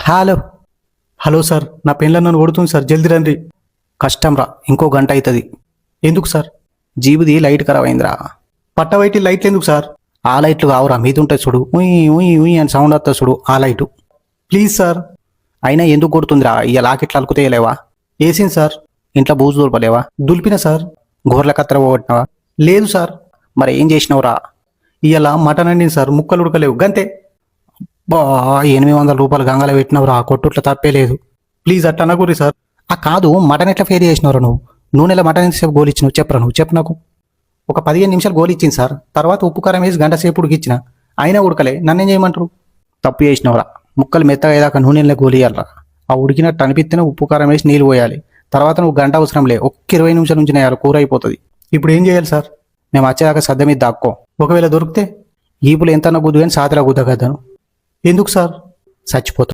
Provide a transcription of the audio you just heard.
Hello. Hello sir, నా పెళ్ళ నన్ను కొడుతుంది సార్, జల్దీ రండి. కష్టం రా, ఇంకో గంట అవుతుంది. ఎందుకు సార్? జీబుది లైట్ ఖరాబ్ అయిందిరా. పట్టవైటి లైట్లు ఎందుకు సార్? ఆ లైట్లు కావురా, మీద ఉంటాయి చూడు, ఉయ్ ఉయ్ ఉయ్ అని సౌండ్ వస్తుంది చూడు, ఆ లైటు. Please sir. అయినా ఎందుకు కొడుతుందిరా? ఇక లాకెట్లు అలుకుతేయలేవా? వేసింది సార్. ఇంట్లో బూజు దులపలేవా? దులిపిన సార్. గోర్ల కత్తెర పోగొట్టినవా? లేదు సార్. మరి ఏం చేసినావురా? ఇవాళ మటన్ అండింది సార్, ముక్కలు ఉడకలేవు గంతే. బా, 800 రూపాయలు గంగల పెట్టినవురా, కొట్టుట్ల తప్పే లేదు. ప్లీజ్ అట్లా అనకూరి సార్. ఆ కాదు, మటన్ ఎట్లా ఫేర్ చేసినవరా నువ్వు? నూనెలో మటన్ ఎంతసేపు గోలిచ్చినావు చెప్పరా, నువ్వు చెప్పు నాకు. ఒక 15 నిమిషాలు గోలిచ్చింది సార్, తర్వాత ఉప్పు కారం వేసి గంట సేపు ఉడికిచ్చిన, అయినా ఉడకలే, నన్నేం చేయమంటారు? తప్పు చేసినవరా. ముక్కలు మెత్తగా అయ్యాక నూనెలో గోలియాలరా. ఆ ఉడికినట్టు అనిపిస్తేనే ఉప్పు కారం వేసి నీళ్ళు పోయాలి. తర్వాత నువ్వు గంట అవసరం లే, ఒక్క 20 నిమిషాల నుంచి నేయాలి, కూర అయిపోతుంది. ఇప్పుడు ఏం చేయాలి సార్? మేము వచ్చేదాకా సద్ద మీద దాక్కో, ఒకవేళ దొరికితే ఈపులు ఎంతన్నా గుద్దు కానీ సాతిలా గుద్దగద్దాను. ఎందుకు సార్? చచ్చిపోతాం.